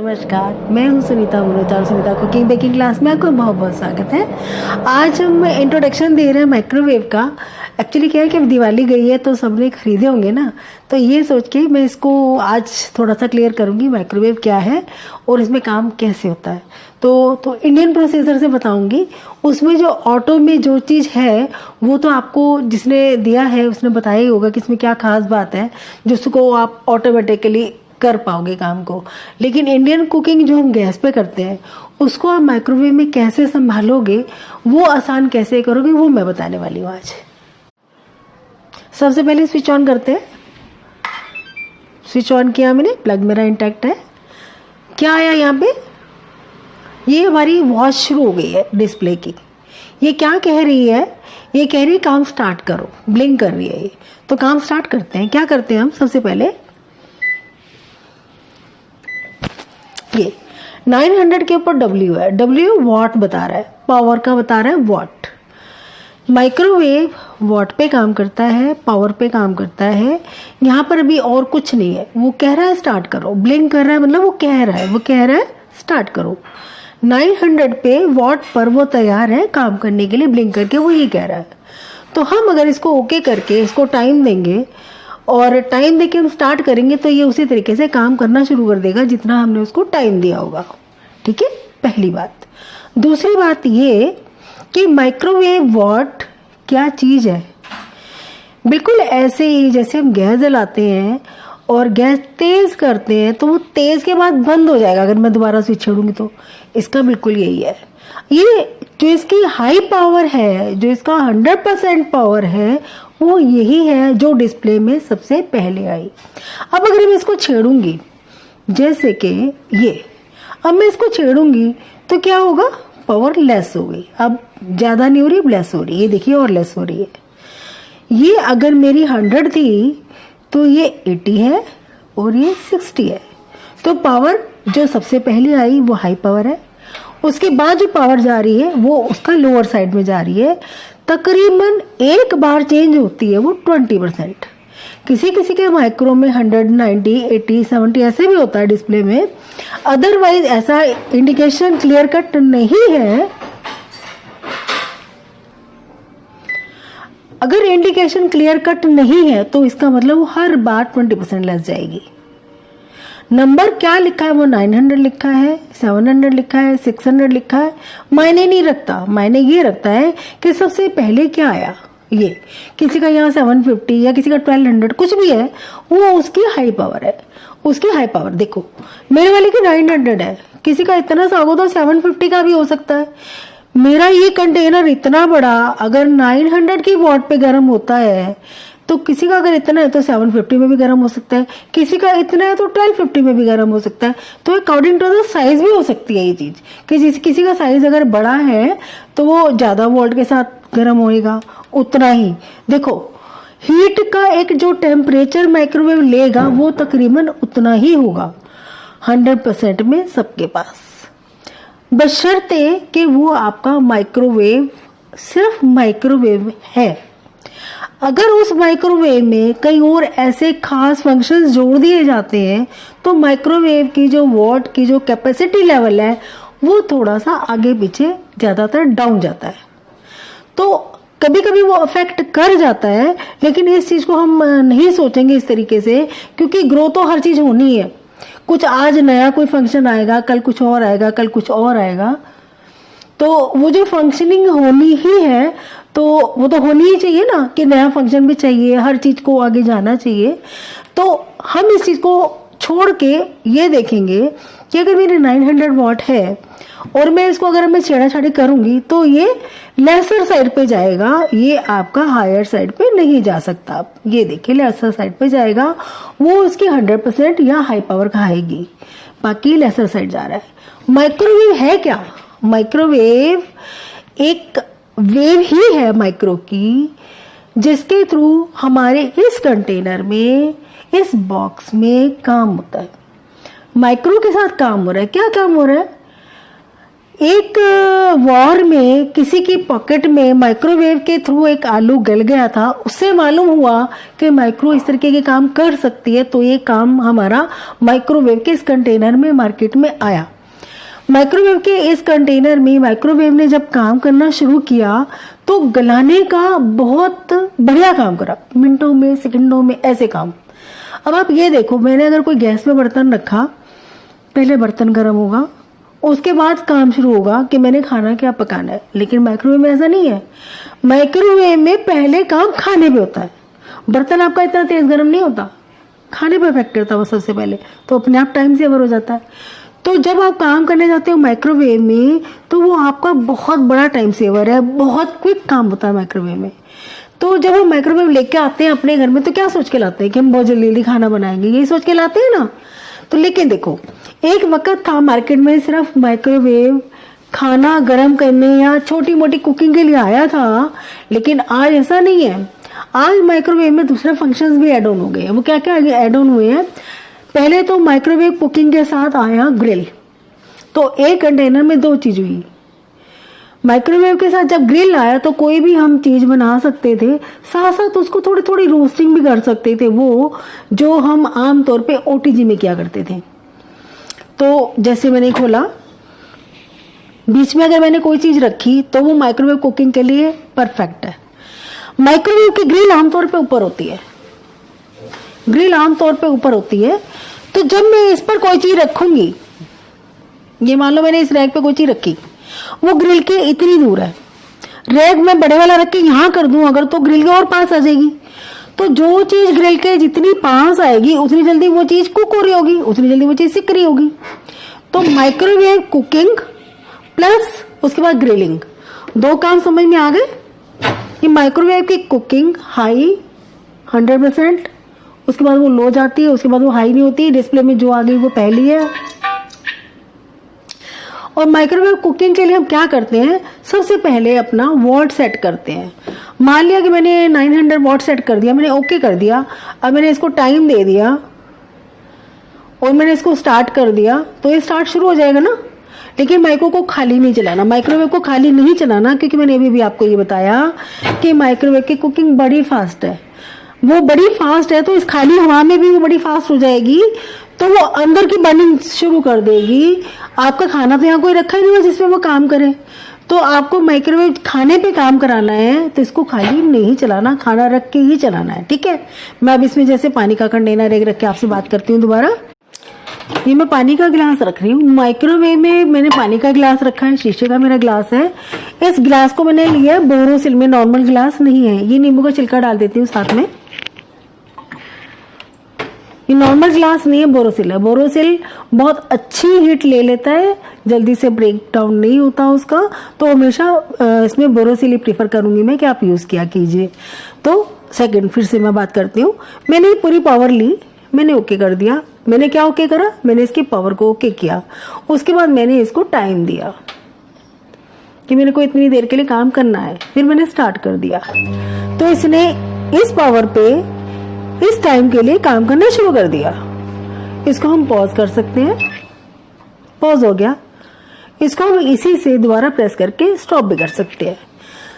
नमस्कार, मैं हूँ सुनीता मनोज और सुनीता कुकिंग बेकिंग क्लास में आपका बहुत बहुत स्वागत है। आज हम इंट्रोडक्शन दे रहे हैं माइक्रोवेव का। एक्चुअली क्या है कि अब दिवाली गई है तो सबने खरीदे होंगे ना, तो ये सोच के मैं इसको आज थोड़ा सा क्लियर करूँगी माइक्रोवेव क्या है और इसमें काम कैसे होता है। तो इंडियन प्रोसेसर से बताऊंगी। उसमें जो ऑटो में जो चीज़ है वो तो आपको जिसने दिया है उसने बताया ही होगा कि इसमें क्या खास बात है जिसको आप ऑटोमेटिकली कर पाओगे काम को। लेकिन इंडियन कुकिंग जो हम गैस पे करते हैं उसको आप माइक्रोवेव में कैसे संभालोगे, वो आसान कैसे करोगे, वो मैं बताने वाली हूँ आज। सबसे पहले स्विच ऑन करते हैं। स्विच ऑन किया मैंने, प्लग मेरा इंटैक्ट है। क्या आया यहाँ पे, ये हमारी वॉच शुरू हो गई है डिस्प्ले की। ये क्या कह रही है, ये कह रही है काम स्टार्ट करो, ब्लिंक कर रही है ये। तो काम स्टार्ट करते हैं। क्या करते हैं हम, सबसे पहले ये 900 के ऊपर W है। W वॉट बता रहा है, पावर का बता रहा है वॉट। माइक्रोवेव वॉट पे काम करता है, पावर पे काम करता है। यहाँ पर अभी और कुछ नहीं है, वो कह रहा है स्टार्ट करो, ब्लिंक कर रहा है मतलब वो कह रहा है स्टार्ट करो। 900 पे वॉट पर वो तैयार है काम करने के लिए, ब्लिंक करके वो ये कह रहा है। तो हम अगर इसको ओके करके इसको टाइम देंगे और टाइम देके हम स्टार्ट करेंगे तो ये उसी तरीके से काम करना शुरू कर देगा जितना हमने उसको टाइम दिया होगा। ठीक है, पहली बात। दूसरी बात ये कि माइक्रोवेव वॉट क्या चीज़ है। बिल्कुल ऐसे ही जैसे हम गैस जलाते हैं और गैस तेज करते हैं तो वो तेज के बाद बंद हो जाएगा अगर मैं दोबारा स्विच छोड़ूंगी तो। इसका बिल्कुल यही है। ये जो इसकी हाई पावर है, जो इसका 100% पावर है, वो यही है जो डिस्प्ले में सबसे पहले आई। अब अगर मैं इसको छेड़ूंगी, जैसे कि ये, अब मैं इसको छेड़ूंगी तो क्या होगा, पावर लेस हो गई। अब ज्यादा नहीं हो रही, अब लेस हो रही है। ये देखिए और लेस हो रही है। ये अगर मेरी 100 थी तो ये 80 है और ये 60 है। तो पावर जो सबसे पहले आई वो हाई पावर है। उसके बाद जो पावर जा रही है वो उसका लोअर साइड में जा रही है। तकरीबन एक बार चेंज होती है वो 20%। किसी किसी के माइक्रो में 100, 90, 80, 70 ऐसे भी होता है डिस्प्ले में। अदरवाइज ऐसा इंडिकेशन क्लियर कट नहीं है। अगर इंडिकेशन क्लियर कट नहीं है तो इसका मतलब वो हर बार 20% लेस जाएगी। नंबर क्या लिखा है, वो 900 लिखा है, 700 लिखा है, 600 लिखा है, मायने नहीं रखता। मायने ये रखता है कि सबसे पहले क्या आया। ये किसी का यहाँ 750 या किसी का 1200 कुछ भी है, वो उसकी हाई पावर है। उसकी हाई पावर देखो, मेरे वाले की 900 है, किसी का इतना सा होगा तो 750 का भी हो सकता है। मेरा ये कंटेनर इतना बड़ा अगर 900 की वॉट पे गर्म होता है तो किसी का अगर इतना है तो 750 में भी गर्म हो सकता है, किसी का इतना है तो 1250 में भी गर्म हो सकता है। तो अकॉर्डिंग टू द साइज भी हो सकती है ये चीज कि किसी का साइज अगर बड़ा है तो वो ज्यादा वोल्ट के साथ गर्म होएगा, उतना ही। देखो हीट का एक जो टेम्परेचर माइक्रोवेव लेगा वो तकरीबन उतना ही होगा 100% में सबके पास, बशर्ते कि वो आपका माइक्रोवेव सिर्फ माइक्रोवेव है। अगर उस माइक्रोवेव में कई और ऐसे खास फंक्शंस जोड़ दिए जाते हैं तो माइक्रोवेव की जो वॉट की जो कैपेसिटी लेवल है वो थोड़ा सा आगे पीछे ज्यादातर डाउन जाता है। तो कभी कभी वो अफेक्ट कर जाता है, लेकिन इस चीज को हम नहीं सोचेंगे इस तरीके से, क्योंकि ग्रो तो हर चीज होनी है। कुछ आज नया कोई फंक्शन आएगा, कल कुछ और आएगा, कल कुछ और आएगा। तो वो जो फंक्शनिंग होनी ही है तो वो तो होनी ही चाहिए ना, कि नया फंक्शन भी चाहिए, हर चीज को आगे जाना चाहिए। तो हम इस चीज को छोड़ के ये देखेंगे कि अगर मेरी 900 वॉट है और मैं इसको अगर मैं छेड़ाछाड़ी करूंगी तो ये लेसर साइड पे जाएगा, ये आपका हायर साइड पे नहीं जा सकता। ये देखिए लेसर साइड पे जाएगा, वो उसकी 100% या हाई पावर खाएगी, बाकी लेसर साइड जा रहा है। माइक्रोवेव है क्या, माइक्रोवेव एक वेव ही है माइक्रो की, जिसके थ्रू हमारे इस कंटेनर में, इस बॉक्स में काम होता है। माइक्रो के साथ काम हो रहा है। क्या काम हो रहा है, एक वॉर में किसी की पॉकेट में माइक्रोवेव के थ्रू एक आलू गल गया था, उससे मालूम हुआ कि माइक्रो इस तरीके के काम कर सकती है, तो ये काम हमारा माइक्रोवेव के इस कंटेनर में मार्केट में आया। माइक्रोवेव के इस कंटेनर में माइक्रोवेव ने जब काम करना शुरू किया तो गलाने का बहुत बढ़िया काम करा, मिनटों में सेकंडों में ऐसे काम। अब आप ये देखो, मैंने अगर कोई गैस पे बर्तन रखा, पहले बर्तन गर्म होगा, उसके बाद काम शुरू होगा कि मैंने खाना क्या पकाना है, लेकिन माइक्रोवेव में ऐसा नहीं है। माइक्रोवेव में पहले काम खाने पे होता है, बर्तन आपका इतना तेज गर्म नहीं होता, खाने पे इफेक्ट करता है वो सबसे पहले, तो अपने आप टाइम सेवर हो जाता है। तो जब आप काम करने जाते हो माइक्रोवेव में तो वो आपका बहुत बड़ा टाइम सेवर है, बहुत क्विक काम होता है माइक्रोवेव में। तो जब हम माइक्रोवेव लेके आते हैं अपने घर में तो क्या सोच के लाते हैं कि हम बहुत जल्दी खाना बनाएंगे, यही सोच के लाते हैं ना। तो लेकिन देखो, एक वक्त था मार्केट में सिर्फ माइक्रोवेव खाना गर्म करने या छोटी मोटी कुकिंग के लिए आया था, लेकिन आज ऐसा नहीं है। आज माइक्रोवेव में दूसरे फंक्शंस भी ऐड ऑन हो गए हैं। वो क्या क्या ऐड ऑन हुए हैं? पहले तो माइक्रोवेव कुकिंग के साथ आया ग्रिल, तो एक कंटेनर में दो चीज हुई। माइक्रोवेव के साथ जब ग्रिल आया तो कोई भी हम चीज बना सकते थे, साथ साथ उसको थोड़ी थोड़ी रोस्टिंग भी कर सकते थे, वो जो हम आमतौर पे ओटीजी में किया करते थे। तो जैसे मैंने खोला, बीच में अगर मैंने कोई चीज रखी तो वो माइक्रोवेव कुकिंग के लिए परफेक्ट है। माइक्रोवेव की ग्रिल आमतौर पे ऊपर होती है, ग्रिल आमतौर पे ऊपर होती है। तो जब मैं इस पर कोई चीज रखूंगी, ये मान लो मैंने इस रैक पे कोई चीज रखी, वो ग्रिल के इतनी दूर है, रैक में बड़े वाला रख के यहां कर दूं अगर, तो ग्रिल के और पास आ जाएगी। तो जो चीज ग्रिल के जितनी पास आएगी उतनी जल्दी वो चीज कुक हो रही होगी, उतनी जल्दी वो चीज सिक रही होगी। तो माइक्रोवेव कुकिंग प्लस उसके बाद ग्रिलिंग, दो काम समझ में आ गए। कि माइक्रोवेव की कुकिंग हाई 100%, उसके बाद वो लो जाती है, उसके बाद वो हाई नहीं होती, डिस्प्ले में जो आ गई वो पहली है। और माइक्रोवेव कुकिंग के लिए हम क्या करते हैं, सबसे पहले अपना वॉट सेट करते हैं। मान लिया कि मैंने 900 वॉट सेट कर दिया, मैंने ओके कर दिया। अब मैंने इसको टाइम दे दिया और मैंने इसको स्टार्ट कर दिया, तो ये स्टार्ट शुरू हो जाएगा ना। लेकिन माइक्रो को खाली नहीं चलाना, माइक्रोवेव को खाली नहीं चलाना, क्योंकि मैंने अभी भी आपको ये बताया कि माइक्रोवेव की कुकिंग बड़ी फास्ट है। वो बड़ी फास्ट है तो इस खाली हवा में भी वो बड़ी फास्ट हो जाएगी, तो वो अंदर की बर्निंग शुरू कर देगी। आपका खाना तो यहाँ कोई रखा ही नहीं है जिसमें वो काम करे, तो आपको माइक्रोवेव खाने पे काम कराना है तो इसको खाली नहीं चलाना, खाना रख के ही चलाना है, ठीक है। मैं अब इसमें जैसे पानी का कंटेनर एक रख के आपसे बात करती हूँ दोबारा। ये मैं पानी का गिलास रख रही हूँ, माइक्रोवेव में मैंने पानी का गिलास रखा है, शीशे का मेरा गिलास है। इस गिलास को मैंने लिया बोरोसिल में, नॉर्मल गिलास नहीं है, ये नींबू का छिलका डाल देती हूँ साथ में। ये नॉर्मल ग्लास नहीं है, बोरोसिल है। बोरोसिल बहुत अच्छी हीट ले लेता है, जल्दी से ब्रेक डाउन नहीं होता उसका, तो हमेशा इसमें बोरोसिल ही प्रीफर करूंगी मैं कि आप यूज किया कीजिए। तो सेकंड फिर से मैं बात करती हूँ। मैंने पूरी पावर ली, मैंने ओके कर दिया। मैंने क्या ओके करा, मैंने इसकी पावर को ओके किया। उसके बाद मैंने इसको टाइम दिया कि मेरे को इतनी देर के लिए काम करना है, फिर मैंने स्टार्ट कर दिया। तो इसने इस पावर पे इस टाइम के लिए काम करना शुरू कर दिया। इसको हम पॉज कर सकते हैं, पॉज हो गया। इसको हम इसी से दोबारा प्रेस करके स्टॉप भी कर सकते हैं।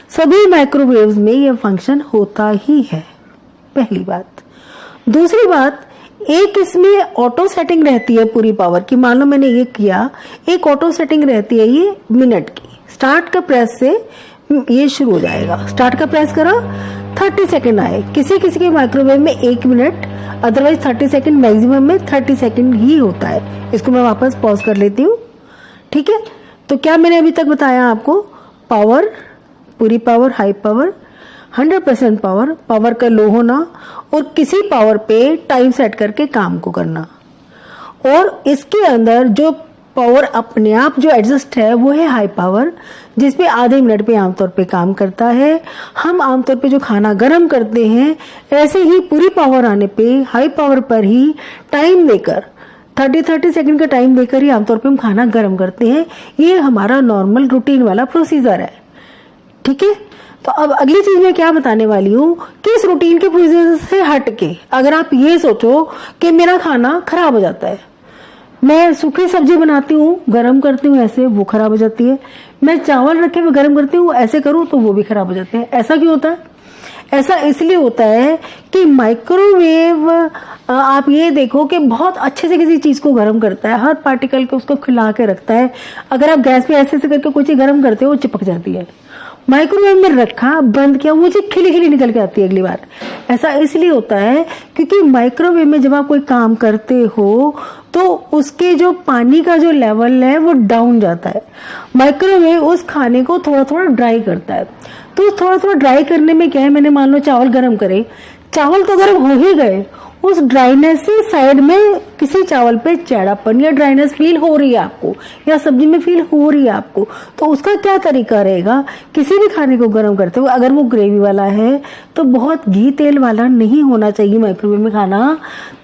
सभी माइक्रोवेव्स में यह फंक्शन होता ही है, पहली बात। दूसरी बात, एक इसमें ऑटो सेटिंग रहती है पूरी पावर की। मान लो मैंने ये किया, एक ऑटो सेटिंग रहती है ये मिनट की। स्टार्ट का प्रेस से ये शुरू हो जाएगा, स्टार्ट का प्रेस करा 30 सेकंड आए। किसी किसी के माइक्रोवेव में 1 मिनट, अदरवाइज 30 सेकंड, मैक्सिमम में 30 सेकंड ही होता है। इसको मैं वापस पॉज कर लेती हूँ, ठीक है। तो क्या मैंने अभी तक बताया आपको, पावर, पूरी power, high power, 100% power, power का लो होना और किसी पावर पे टाइम सेट करके काम को करना। और इसके अंदर जो पावर अपने आप जो एडजस्ट है वो है हाई पावर, जिसपे आधे मिनट पे आमतौर पे काम करता है। हम आमतौर पे जो खाना गर्म करते हैं, ऐसे ही पूरी पावर आने पे हाई पावर पर ही टाइम देकर 30 सेकंड का टाइम देकर ही आमतौर पे हम खाना गर्म करते हैं। ये हमारा नॉर्मल रूटीन वाला प्रोसीजर है, ठीक है। तो अब अगली चीज मैं क्या बताने वाली हूँ कि इस रूटीन के प्रोसीजर से हट के अगर आप ये सोचो कि मेरा खाना खराब हो जाता है, मैं सूखी सब्जी बनाती हूँ, गरम करती हूँ ऐसे, वो खराब हो जाती है। मैं चावल रखे हुए गरम करती हूँ, ऐसे करूँ तो वो भी खराब हो जाते हैं। ऐसा क्यों होता है? ऐसा इसलिए होता है कि माइक्रोवेव, आप ये देखो कि बहुत अच्छे से किसी चीज को गर्म करता है, हर पार्टिकल को उसको खिला के रखता है। अगर आप गैस पे ऐसे ऐसे करके कोई चीज गर्म करते हो, वो चिपक जाती है। माइक्रोवेव में रखा, बंद किया, वो चीज खिली खिली निकल के आती है अगली बार। ऐसा इसलिए होता है क्योंकि माइक्रोवेव में जब आप कोई काम करते हो तो उसके जो पानी का जो लेवल है वो डाउन जाता है। माइक्रोवेव उस खाने को थोड़ा थोड़ा ड्राई करता है। तो थोड़ा थोड़ा ड्राई करने में क्या है, मैंने मान लो चावल गर्म करे, चावल तो गर्म हो ही गए, उस ड्राइनेस से साइड में किसी चावल पे चैड़ापन या ड्राइनेस फील हो रही है आपको, या सब्जी में फील हो रही है आपको, तो उसका क्या तरीका रहेगा, किसी भी खाने को गर्म करते हुए अगर वो ग्रेवी वाला है तो बहुत घी तेल वाला नहीं होना चाहिए माइक्रोवेव में खाना,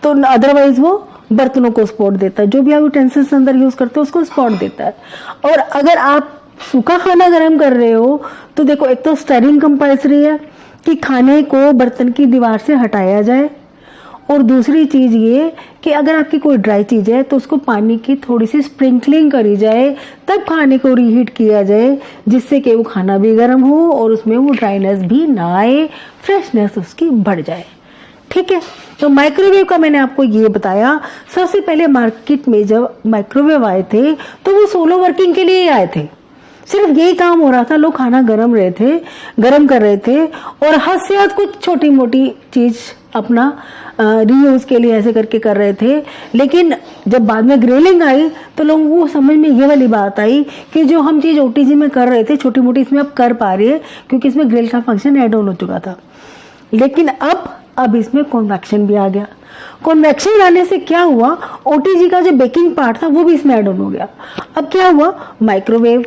तो अदरवाइज वो बर्तनों को स्पॉट देता है, जो भी आप यूटेंसिल्स अंदर यूज करते हो उसको स्पॉट देता है। और अगर आप सूखा खाना गर्म कर रहे हो तो देखो, एक तो स्टरिंग कंपल्सरी है कि खाने को बर्तन की दीवार से हटाया जाए, और दूसरी चीज ये कि अगर आपकी कोई ड्राई चीज है तो उसको पानी की थोड़ी सी स्प्रिंकलिंग करी जाए, तब खाने को रीहीट किया जाए, जिससे कि वो खाना भी गर्म हो और उसमें वो ड्राइनेस भी ना आए, फ्रेशनेस उसकी बढ़ जाए। ठीक है, तो माइक्रोवेव का मैंने आपको ये बताया। सबसे पहले मार्केट में जब माइक्रोवेव आए थे तो वो सोलो वर्किंग के लिए ही आए थे, सिर्फ यही काम हो रहा था, लोग खाना गरम कर रहे थे और हद से हद कुछ छोटी मोटी चीज अपना रीयूज के लिए ऐसे करके कर रहे थे। लेकिन जब बाद में ग्रिलिंग आई तो लोगों को समझ में ये वाली बात आई कि जो हम चीज ओटीजी में कर रहे थे छोटी मोटी, इसमें अब कर पा रहे हैं क्योंकि इसमें ग्रिल का फंक्शन ऐड ऑन हो चुका था। लेकिन अब इसमें कॉन्वेक्शन भी आ गया। कॉन्वेक्शन आने से क्या हुआ, ओटीजी का जो बेकिंग पार्ट था वो भी इसमें ऐड ऑन हो गया। अब क्या हुआ, माइक्रोवेव,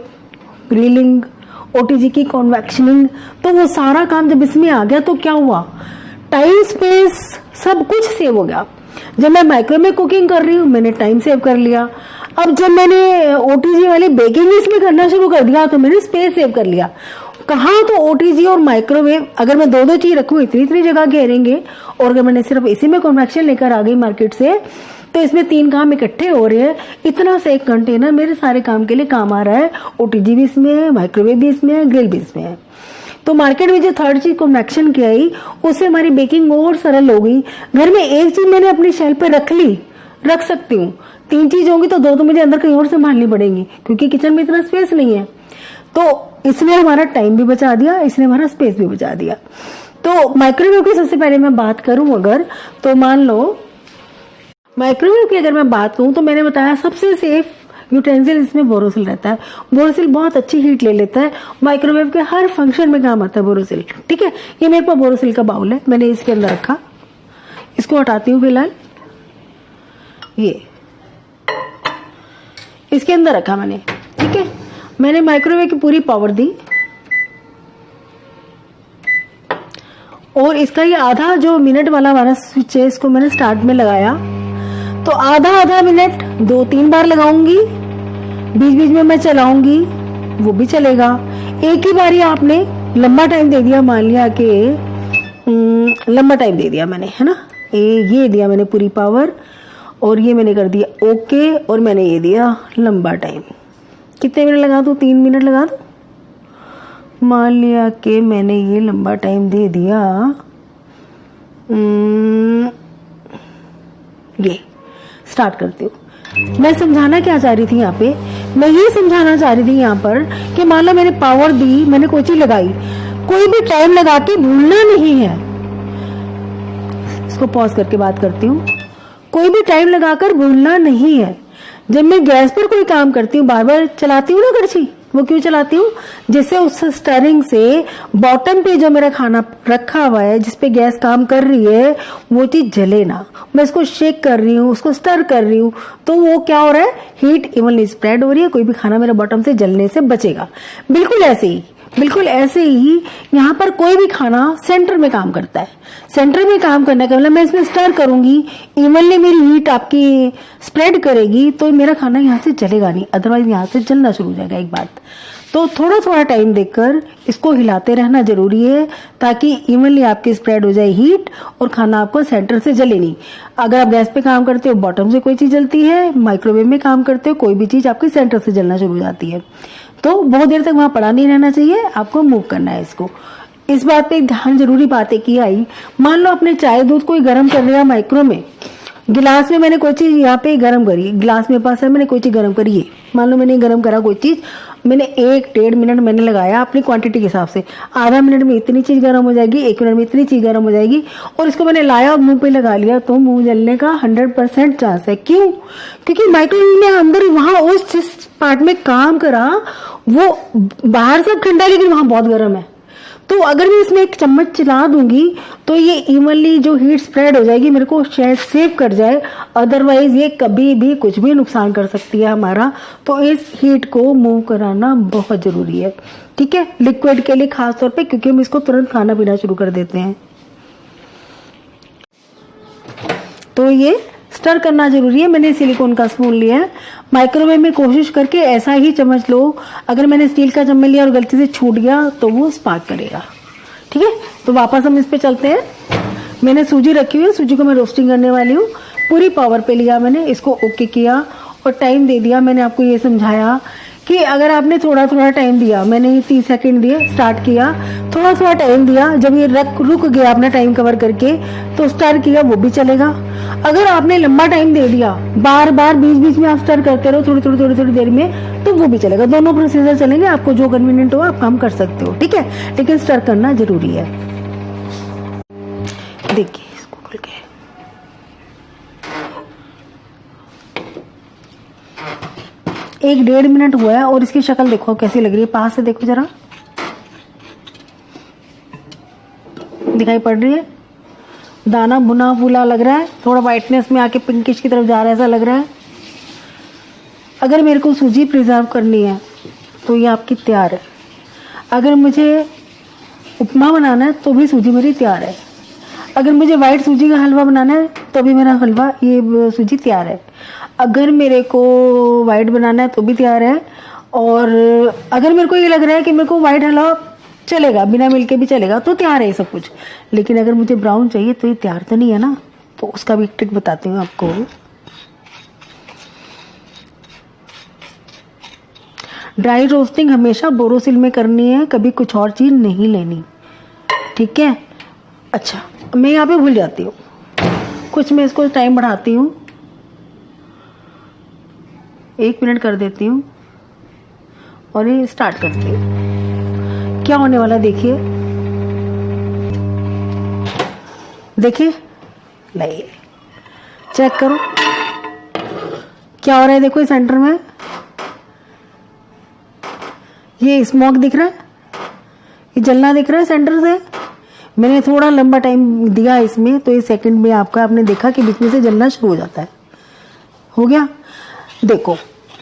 ग्रिलिंग, ओटीजी की कॉन्वेक्शनिंग, तो वो सारा काम जब इसमें आ गया तो क्या हुआ, टाइम स्पेस सब कुछ सेव हो गया। जब मैं माइक्रोवेव में कुकिंग कर रही हूँ मैंने टाइम सेव कर लिया। अब जब मैंने ओटीजी वाली बेकिंग इसमें करना शुरू कर दिया तो मैंने स्पेस सेव कर लिया। कहाँ तो ओटीजी और माइक्रोवेव, अगर मैं दो चीज रखूँ इतनी जगह घेरेंगे, और अगर मैंने सिर्फ इसी में कन्वेक्शन लेकर आ गई मार्केट से तो इसमें 3 काम इकट्ठे हो रहे हैं। इतना से एक कंटेनर मेरे सारे काम के लिए काम आ रहा है। ओटीजी भी इसमें है, माइक्रोवेव भी इसमें है, ग्रिल भी इसमें है। तो मार्केट में जो थर्ड चीज कन्वेक्शन की आई उससे हमारी बेकिंग और सरल हो गई। घर में एक चीज मैंने अपनी शेल्फ पे रख सकती हूँ, 3 चीज होंगी तो 2 तो मुझे अंदर कहीं और संभालनी पड़ेंगी क्योंकि किचन में इतना स्पेस नहीं है। तो इसने हमारा टाइम भी बचा दिया, इसने हमारा स्पेस भी बचा दिया। तो माइक्रोवेव की सबसे पहले मैं बात करूं अगर, तो मान लो माइक्रोवेव की अगर मैं बात करूं तो मैंने बताया सबसे सेफ यूटेंसिल इसमें बोरोसिल रहता है। बोरोसिल बहुत अच्छी हीट ले लेता है, माइक्रोवेव के हर फंक्शन में काम आता है बोरोसिल। ठीक है, ये मेरे पास बोरोसिल का बाउल है, मैंने इसके अंदर रखा, इसको हटाती हूँ फिलहाल, ये इसके अंदर रखा मैंने। ठीक है, मैंने माइक्रोवेव की पूरी पावर दी और इसका ये आधा जो मिनट वाला हमारा स्विच है इसको मैंने स्टार्ट में लगाया, तो आधा मिनट 2-3 बार लगाऊंगी, बीच बीच में मैं चलाऊंगी, वो भी चलेगा। एक ही बारी आपने लंबा टाइम दे दिया, मान लिया कि लंबा टाइम दे दिया मैंने, है ना, ये दिया मैंने पूरी पावर और ये मैंने कर दिया ओके, और मैंने ये दिया लंबा टाइम। कितने मिनट लगा दूं, 3 मिनट लगा दूं। मान लिया कि मैंने ये लंबा टाइम दे दिया, ये स्टार्ट करती हूँ। मैं समझाना क्या चाह रही थी यहाँ पे, मैं ये समझाना चाह रही थी यहाँ पर कि मान लो मैंने पावर दी, मैंने कोई चीज लगाई, कोई भी टाइम लगा के भूलना नहीं है। इसको पॉज करके बात करती हूँ। कोई भी टाइम लगाकर भूलना नहीं है। जब मैं गैस पर कोई काम करती हूँ, बार बार चलाती हूँ ना कड़छी, वो क्यों चलाती हूँ, जिससे उस स्टरिंग से बॉटम पे जो मेरा खाना रखा हुआ है, जिसपे गैस काम कर रही है, वो चीज जले ना। मैं इसको शेक कर रही हूँ, उसको स्टर कर रही हूँ, तो वो क्या हो रहा है, हीट इवनली स्प्रेड हो रही है, कोई भी खाना मेरा बॉटम से जलने से बचेगा। बिल्कुल ऐसे ही यहाँ पर कोई भी खाना सेंटर में काम करता है। सेंटर में काम करने का मतलब मैं इसमें स्टर करूंगी, इवनली मेरी हीट आपकी स्प्रेड करेगी, तो मेरा खाना यहाँ से जलेगा नहीं, अदरवाइज यहाँ से जलना शुरू हो जाएगा एक बात। तो थोड़ा थोड़ा टाइम देकर इसको हिलाते रहना जरूरी है ताकि इवनली आपकी स्प्रेड हो जाए हीट और खाना आपको सेंटर से जले नहीं। अगर आप गैस पे काम करते हो बॉटम से कोई चीज जलती है, माइक्रोवेव में काम करते हो कोई भी चीज आपकी सेंटर से जलना शुरू हो जाती है। तो बहुत देर तक वहां पड़ा नहीं रहना चाहिए, आपको मूव करना है इसको। इस बात पे एक ध्यान जरूरी बातें की आई, मान लो आपने चाय दूध कोई गर्म कर लिया माइक्रो में, गिलास में मैंने कोई चीज यहाँ पे गर्म करी, गिलास मेरे पास है, मैंने कोई चीज गर्म करी है, मान लो मैंने गर्म करा कोई चीज, मैंने 1-1.5 मिनट मैंने लगाया अपनी क्वांटिटी के हिसाब से, आधा मिनट में इतनी चीज गर्म हो जाएगी, 1 मिनट में इतनी चीज गर्म हो जाएगी, और इसको मैंने लाया और मुंह पे लगा लिया तो मुंह जलने का 100% चांस है। क्यों? क्योंकि माइक्रोवेव ने अंदर वहां उस जिस पार्ट में काम करा वो बाहर से ठंडा है लेकिन वहां बहुत गर्म है। तो अगर मैं इसमें एक चम्मच चला दूंगी तो ये इवनली जो हीट स्प्रेड हो जाएगी, मेरे को शायद सेव कर जाए, अदरवाइज ये कभी भी कुछ भी नुकसान कर सकती है हमारा। तो इस हीट को मूव कराना बहुत जरूरी है, ठीक है, लिक्विड के लिए खास तौर पे, क्योंकि हम इसको तुरंत खाना पीना शुरू कर देते हैं। तो ये स्टर करना जरूरी है। मैंने सिलिकॉन का स्पून लिया है, माइक्रोवेव में कोशिश करके ऐसा ही चम्मच लो, अगर मैंने स्टील का चम्मच लिया और गलती से छूट गया तो वो स्पार्क करेगा, ठीक है। तो वापस हम इस पे चलते हैं। मैंने सूजी रखी हुई है, सूजी को मैं रोस्टिंग करने वाली हूँ, पूरी पावर पे लिया मैंने, इसको ओके किया और टाइम दे दिया। मैंने आपको ये समझाया कि अगर आपने थोड़ा थोड़ा टाइम दिया, मैंने 30 सेकंड दिए, स्टार्ट किया, थोड़ा थोड़ा टाइम दिया, जब ये रुक गया अपना टाइम कवर करके तो स्टार्ट किया, वो भी चलेगा। अगर आपने लंबा टाइम दे दिया, बार बार बीच बीच में आप स्टार्ट करते रहो थोड़ी देर में, तो वो भी चलेगा। दोनों प्रोसीजर चलेंगे, आपको जो कन्वीनियंट हो आप काम कर सकते हो, ठीक है, लेकिन स्टार्ट करना जरूरी है। देखिए इसको खोल के, एक 1.5 मिनट हुआ है और इसकी शक्ल देखो कैसी लग रही है, पास से देखो जरा, दिखाई पड़ रही है, दाना भुना फूला लग रहा है, थोड़ा व्हाइटनेस में आके पिंकिश की तरफ जा रहा है, ऐसा लग रहा है। अगर मेरे को सूजी प्रिजर्व करनी है तो ये आपकी तैयार है। अगर मुझे उपमा बनाना है तो भी सूजी मेरी तैयार है। अगर मुझे व्हाइट सूजी का हलवा बनाना है तो भी मेरा हलवा ये सूजी तैयार है। अगर मेरे को व्हाइट बनाना है तो भी तैयार है। और अगर मेरे को ये लग रहा है कि मेरे को व्हाइट हलवा चलेगा, बिना मिल्क के भी चलेगा, तो तैयार है सब कुछ। लेकिन अगर मुझे ब्राउन चाहिए तो ये तैयार तो नहीं है ना, तो उसका भी एक ट्रिक बताती हूँ आपको। ड्राई रोस्टिंग हमेशा बोरोसिल में करनी है, कभी कुछ और चीज नहीं लेनी, ठीक है। अच्छा, मैं यहाँ पे भूल जाती हूँ कुछ, मैं इसको टाइम बढ़ाती हूँ, 1 मिनट कर देती हूँ और ये स्टार्ट करती हूँ। क्या होने वाला देखिए, देखिए, लाइए चेक करो क्या हो रहा है। देखो इस सेंटर में ये स्मोक दिख रहा है, ये जलना दिख रहा है सेंटर से। मैंने थोड़ा लंबा टाइम दिया इसमें, तो ये सेकंड में आपका आपने देखा कि बीच में से जलना शुरू हो जाता है। हो गया। देखो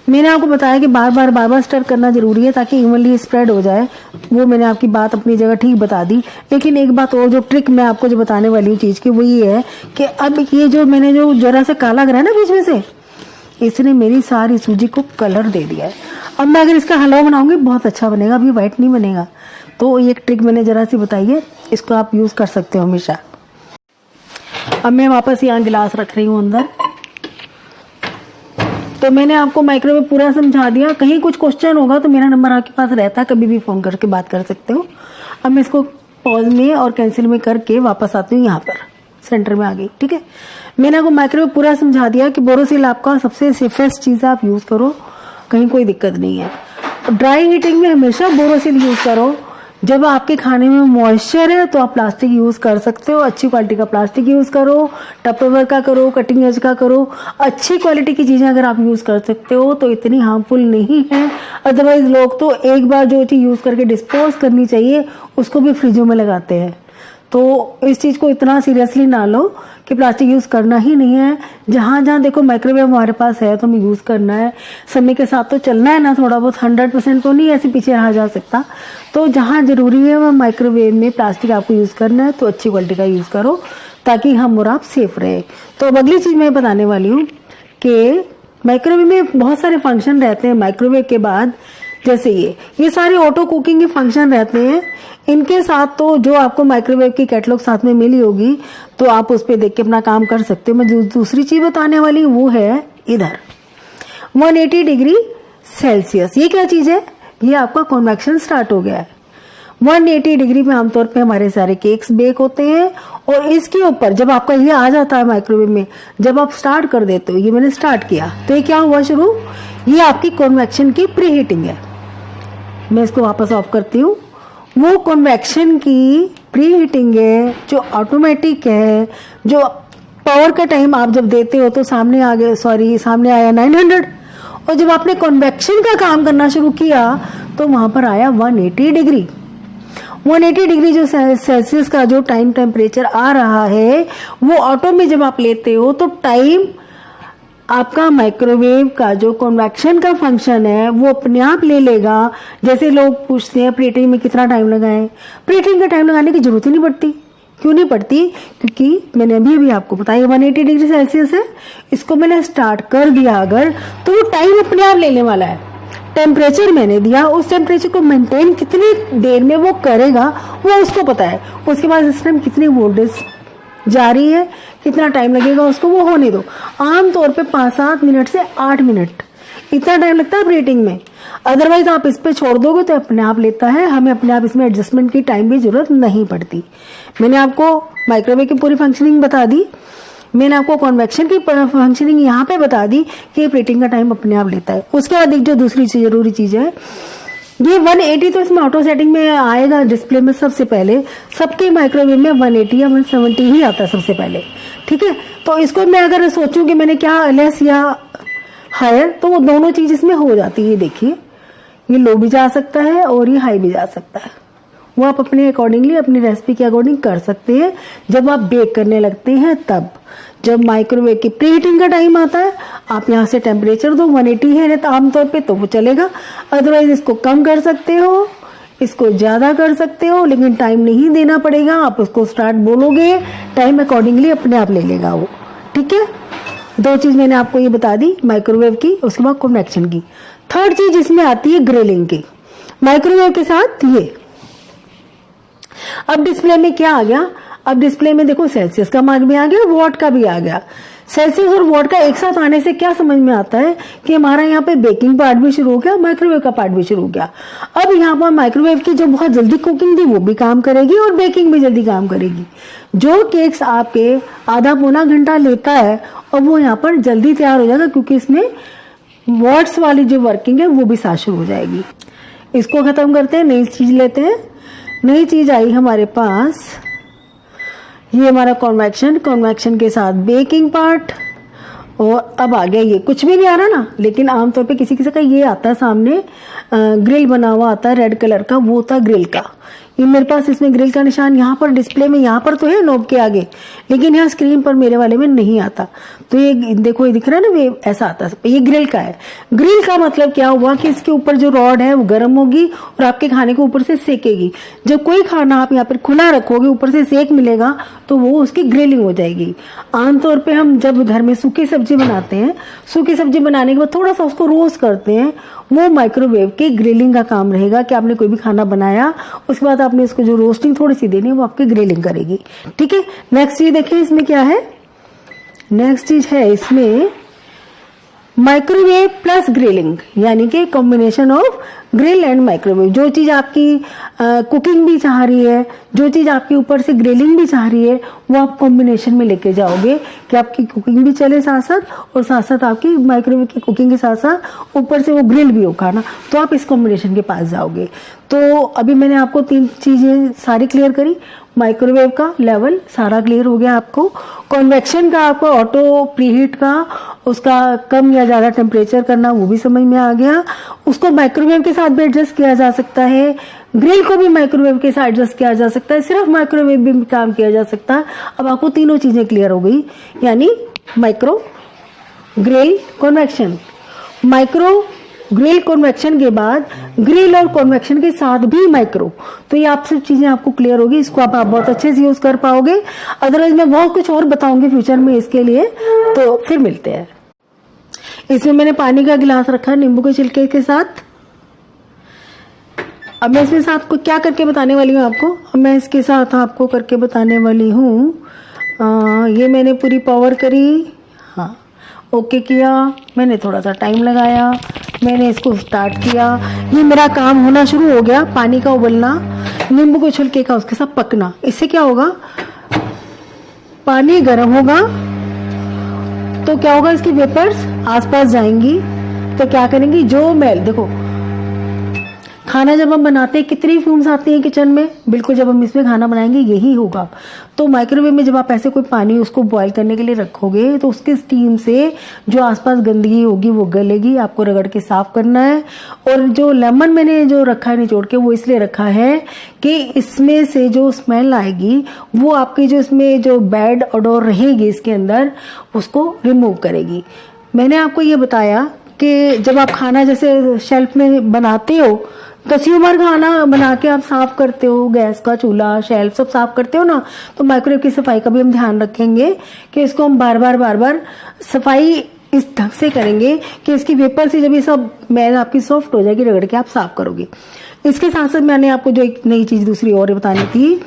मैंने आपको बताया कि बार बार स्टर करना जरूरी है ताकि इवनली स्प्रेड हो जाए। वो मैंने आपकी बात अपनी जगह ठीक बता दी। लेकिन एक बात और, जो ट्रिक मैं आपको जो बताने वाली हूँ चीज की, वो ये है कि अब ये जो मैंने जो जरा सा काला करा है ना बीच में से, इसने मेरी सारी सूजी को कलर दे दिया है। अब मैं अगर इसका हलवा बनाऊंगी बहुत अच्छा बनेगा, अभी व्हाइट नहीं बनेगा। तो ये एक ट्रिक मैंने जरा सी बताई है, इसको आप यूज कर सकते हो हमेशा। अब मैं वापस यहाँ गिलास रख रही हूँ अंदर। तो मैंने आपको माइक्रोवेव पूरा समझा दिया। कहीं कुछ क्वेश्चन होगा तो मेरा नंबर आपके पास रहता है, कभी भी फोन करके बात कर सकते हो। अब मैं इसको पॉज में और कैंसिल में करके वापस आती हूँ, यहाँ पर सेंटर में आ गई, ठीक है। मैंने आपको माइक्रोवेव पूरा समझा दिया कि बोरोसिल आपका सबसे सेफेस्ट चीज है, आप यूज करो, कहीं कोई दिक्कत नहीं है। ड्राई हीटिंग में हमेशा बोरोसिल यूज करो। जब आपके खाने में मॉइस्चर है तो आप प्लास्टिक यूज कर सकते हो, अच्छी क्वालिटी का प्लास्टिक यूज करो, टपरवेयर का करो, कटिंग एज का करो। अच्छी क्वालिटी की चीजें अगर आप यूज कर सकते हो तो इतनी हार्मफुल नहीं है। अदरवाइज लोग तो एक बार जो चीज यूज करके डिस्पोज करनी चाहिए उसको भी फ्रिजों में लगाते हैं। तो इस चीज को इतना सीरियसली ना लो कि प्लास्टिक यूज करना ही नहीं है। जहां जहां देखो माइक्रोवेव हमारे पास है तो हमें यूज करना है, समय के साथ तो चलना है ना, थोड़ा बहुत 100% तो नहीं ऐसे पीछे रहा जा सकता। तो जहां जरूरी है वह माइक्रोवेव में प्लास्टिक आपको यूज करना है तो अच्छी क्वालिटी का यूज करो ताकि हम और आप सेफ रहे। तो अब अगली चीज मैं बताने वाली हूँ कि माइक्रोवेव में बहुत सारे फंक्शन रहते हैं। माइक्रोवेव के बाद जैसे ये सारे ऑटो कुकिंग के फंक्शन रहते हैं। इनके साथ तो जो आपको माइक्रोवेव की कैटलॉग साथ में मिली होगी तो आप उस पर देख के अपना काम कर सकते हो। मैं जो दूसरी चीज बताने वाली वो है इधर 180 डिग्री सेल्सियस। ये क्या चीज है? ये आपका कन्वेक्शन स्टार्ट हो गया है। 180 डिग्री में आमतौर पे हमारे सारे केक्स बेक होते हैं और इसके ऊपर जब आपका ये आ जाता है माइक्रोवेव में, जब आप स्टार्ट कर देते हो, ये मैंने स्टार्ट किया तो ये क्या हुआ शुरू, ये आपकी कन्वेक्शन की प्री हीटिंग है। मैं इसको वापस ऑफ करती हूँ। वो कन्वेक्शन की प्री हीटिंग है जो ऑटोमेटिक है, जो पावर का टाइम आप जब देते हो तो सामने आया 900 और जब आपने कन्वेक्शन का काम करना शुरू किया तो वहां पर आया 180 डिग्री। 180 डिग्री जो सेल्सियस का जो टाइम टेम्परेचर आ रहा है वो ऑटो में जब आप लेते हो तो टाइम आपका माइक्रोवेव का जो कन्वेक्शन का फंक्शन है वो अपने आप ले लेगा। जैसे लोग पूछते हैं प्रीहीटिंग में कितना टाइम लगाएं, प्रीहीटिंग का टाइम लगाने की जरूरत ही नहीं पड़ती। क्यों नहीं पड़ती? क्योंकि मैंने अभी आपको बताया 180 डिग्री सेल्सियस है, इसको मैंने स्टार्ट कर दिया अगर तो वो टाइम अपने आप लेने वाला है। टेम्परेचर मैंने दिया, उस टेम्परेचर को मेंटेन कितनी देर में वो करेगा वो उसको पता है। उसके बाद सिस्टम कितनी वोल्टेज जा रही है, कितना टाइम लगेगा उसको वो होने दो। आमतौर पे 5-7 मिनट से 8 मिनट इतना टाइम लगता है प्रीहीटिंग में। अदरवाइज आप इस पे छोड़ दोगे तो अपने आप लेता है, हमें अपने आप इसमें एडजस्टमेंट की टाइम की जरूरत नहीं पड़ती। मैंने आपको माइक्रोवेव की पूरी फंक्शनिंग बता दी, मैंने आपको कन्वेक्शन की फंक्शनिंग यहाँ पे बता दी कि प्रीहीटिंग का टाइम अपने आप लेता है। उसके बाद एक जो दूसरी जरूरी चीज है, ये 180 तो इसमें ऑटो सेटिंग में आएगा डिस्प्ले में सबसे पहले। सबके माइक्रोवेव में 180 या 170 ही आता है सबसे पहले, ठीक है। तो इसको मैं अगर सोचूं कि मैंने क्या लेस या हायर, तो वो दोनों चीज इसमें हो जाती है। देखिए ये लो भी जा सकता है और ये हाई भी जा सकता है। वो आप अपने अकॉर्डिंगली अपनी रेसिपी के अकॉर्डिंग कर सकते हैं। जब आप बेक करने लगते हैं तब जब माइक्रोवेव की प्रीहीटिंग का टाइम आता है आप यहाँ से टेम्परेचर दो, 180 है तो आमतौर पे तो वो चलेगा। अदरवाइज इसको कम कर सकते हो, इसको ज्यादा कर सकते हो, लेकिन टाइम नहीं देना पड़ेगा। आप उसको स्टार्ट बोलोगे, टाइम अकॉर्डिंगली अपने आप ले लेगा वो, ठीक है। दो चीज मैंने आपको ये बता दी माइक्रोवेव की, उसके बाद कन्वेक्शन की। थर्ड चीज इसमें आती है ग्रिलिंग की। माइक्रोवेव के साथ ये अब डिस्प्ले में क्या आ गया, अब डिस्प्ले में देखो सेल्सियस का मार्क भी आ गया, वॉट का भी आ गया। सेल्सियस और वॉट का एक साथ आने से क्या समझ में आता है कि हमारा यहाँ पे बेकिंग पार्ट भी शुरू हो गया, माइक्रोवेव का पार्ट भी शुरू हो गया। अब यहाँ पर माइक्रोवेव की जो बहुत जल्दी कुकिंग थी वो भी काम करेगी और बेकिंग भी जल्दी काम करेगी। जो केक्स आपके आधा पौना घंटा लेता है और वो यहाँ पर जल्दी तैयार हो जाएगा, क्योंकि इसमें वॉट्स वाली जो वर्किंग है वो भी साथ शुरू हो जाएगी। इसको खत्म करते हैं, नई चीज लेते हैं। नई चीज आई हमारे पास, ये हमारा कन्वेक्शन के साथ बेकिंग पार्ट। और अब आ गया ये, कुछ भी नहीं आ रहा ना, लेकिन आमतौर पे किसी किसी का ये आता है सामने, ग्रिल बना हुआ आता है रेड कलर का, वो था ग्रिल का। ये मेरे पास इसमें ग्रिल का निशान यहाँ पर डिस्प्ले में यहाँ पर तो है नोब के आगे, लेकिन यहाँ स्क्रीन पर मेरे वाले में नहीं आता। तो ये देखो, ये दिख रहा है ना, ये ऐसा आता है, ये ग्रिल का है। ग्रिल का मतलब क्या हुआ कि इसके ऊपर जो रॉड है वो गर्म होगी और आपके खाने को ऊपर से सेकेगी। जब कोई खाना आप यहाँ पर खुला रखोगे, ऊपर से सेक मिलेगा तो वो उसकी ग्रिलिंग हो जाएगी। आमतौर पर हम जब घर में सूखी सब्जी बनाते हैं, सूखी सब्जी बनाने के बाद थोड़ा सा उसको रोस्ट करते हैं, वो माइक्रोवेव की ग्रिलिंग का काम रहेगा। कि आपने कोई भी खाना बनाया, उसके बाद आपने इसको जो रोस्टिंग थोड़ी सी देनी है वो आपकी ग्रिलिंग करेगी, ठीक है। नेक्स्ट चीज देखिए इसमें क्या है, नेक्स्ट चीज है इसमें माइक्रोवेव प्लस ग्रिलिंग, यानी कि combination of grill and microwave. जो चीज आपकी कुकिंग भी चाह रही है, जो चीज आपके ऊपर से ग्रिलिंग भी चाह रही है, वो आप कॉम्बिनेशन में लेके जाओगे कि आपकी कुकिंग भी चले साथ साथ, और साथ साथ आपकी माइक्रोवेव की कुकिंग के साथ साथ ऊपर से वो ग्रिल भी हो खाना, तो आप इस कॉम्बिनेशन के पास जाओगे। तो अभी मैंने आपको 3 चीजें सारी क्लियर करी। माइक्रोवेव का लेवल सारा क्लियर हो गया आपको, कन्वेक्शन का आपको ऑटो प्रीहीट का उसका कम या ज्यादा टेम्परेचर करना वो भी समझ में आ गया। उसको माइक्रोवेव के साथ भी एडजस्ट किया जा सकता है, ग्रिल को भी माइक्रोवेव के साथ एडजस्ट किया जा सकता है, सिर्फ माइक्रोवेव भी काम किया जा सकता है। अब आपको तीनों चीजें क्लियर हो गई, यानी micro, grill, convection. Micro, grill, convection के बाद ग्रिल और कन्वेक्शन के साथ भी माइक्रो, तो ये आप सब चीजें आपको क्लियर होगी। इसको आप बहुत अच्छे से यूज कर पाओगे। अदरवाइज मैं बहुत कुछ और बताऊंगी फ्यूचर में इसके लिए, तो फिर मिलते हैं। इसमें मैंने पानी का गिलास रखा नींबू के छिलके के साथ। अब मैं इसमें साथ को क्या करके बताने वाली हूँ आपको, अब मैं इसके साथ आपको करके बताने वाली हूँ, ये मैंने पूरी पावर करी, हाँ ओके किया, मैंने थोड़ा सा टाइम लगाया, मैंने इसको स्टार्ट किया, ये मेरा काम होना शुरू हो गया। पानी का उबलना, नींबू के छिलके का उसके साथ पकना, इससे क्या होगा, पानी गर्म होगा तो क्या होगा, इसकी वेपर्स आसपास जाएंगी, तो क्या करेंगी, जो मैल, देखो खाना जब हम बनाते हैं कितनी फ्यूम्स आती हैं किचन में, बिल्कुल जब हम इसमें खाना बनाएंगे यही होगा। तो माइक्रोवेव में जब आप ऐसे कोई पानी उसको बॉईल करने के लिए रखोगे तो उसके स्टीम से जो आसपास गंदगी होगी वो गलेगी, आपको रगड़ के साफ करना है। और जो लेमन मैंने जो रखा है निचोड़ के, वो इसलिए रखा है कि इसमें से जो स्मेल आएगी वो आपकी जो इसमें जो बैड ऑडोर रहेगी इसके अंदर उसको रिमूव करेगी। मैंने आपको ये बताया कि जब आप खाना जैसे शेल्फ में बनाते हो, कंज्यूमर खाना बना के आप साफ करते हो, गैस का चूल्हा शेल्फ सब साफ करते हो ना, तो माइक्रोवेव की सफाई का भी हम ध्यान रखेंगे कि इसको हम बार बार सफाई इस ढंग से करेंगे कि इसकी वेपर से जब ये सब मैल आपकी सॉफ्ट हो जाएगी, रगड़ के आप साफ करोगे। इसके साथ साथ मैंने आपको जो एक नई चीज दूसरी और बतानी थी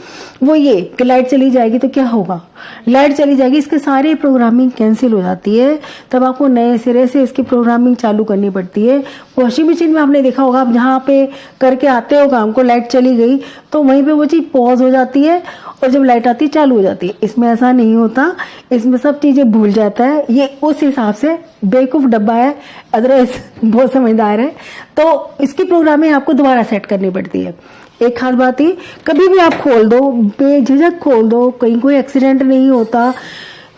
वो ये कि लाइट चली जाएगी तो क्या होगा, लाइट चली जाएगी इसके सारे प्रोग्रामिंग कैंसिल हो जाती है, तब आपको नए सिरे से इसकी प्रोग्रामिंग चालू करनी पड़ती है। वॉशिंग मशीन में आपने देखा होगा, आप जहाँ पे करके आते हो काम को, लाइट चली गई तो वहीं पे वो चीज पॉज हो जाती है और जब लाइट आती है चालू हो जाती है। इसमें ऐसा नहीं होता, इसमें सब चीजें भूल जाता है, ये उस हिसाब से बेवकूफ डब्बा है, अदरवाइज बहुत समझदार है। तो इसकी प्रोग्रामिंग आपको दोबारा सेट करनी पड़ती है। एक खास बात ही, कभी भी आप खोल दो, बेझिझक खोल दो, कहीं कोई एक्सीडेंट नहीं होता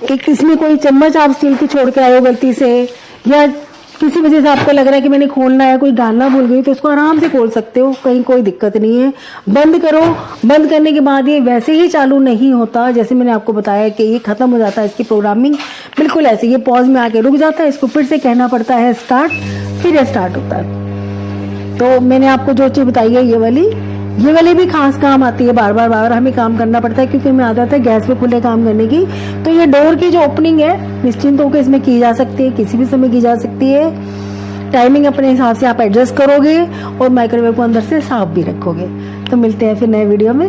कि इसमें कोई चम्मच आप स्टील की छोड़ के आए हो गलती से, या किसी वजह से आपको लग रहा है कि मैंने खोलना है, कोई डालना भूल गई, तो उसको आराम से खोल सकते हो, कहीं कोई दिक्कत नहीं है। बंद करो, बंद करने के बाद ये वैसे ही चालू नहीं होता, जैसे मैंने आपको बताया कि ये खत्म हो जाता है इसकी प्रोग्रामिंग, बिल्कुल ऐसे ये पॉज में आके रुक जाता है, इसको फिर से कहना पड़ता है स्टार्ट, फिर ये स्टार्ट होता है। तो मैंने आपको जो चीज बताई है ये वाली भी खास काम आती है, बार बार हमें काम करना पड़ता है क्योंकि हमें आदत है गैस पे खुले काम करने की। तो ये डोर की जो ओपनिंग है निश्चिंत होकर इसमें की जा सकती है, किसी भी समय की जा सकती है। टाइमिंग अपने हिसाब से आप एडजस्ट करोगे और माइक्रोवेव को अंदर से साफ भी रखोगे। तो मिलते हैं फिर नए वीडियो में।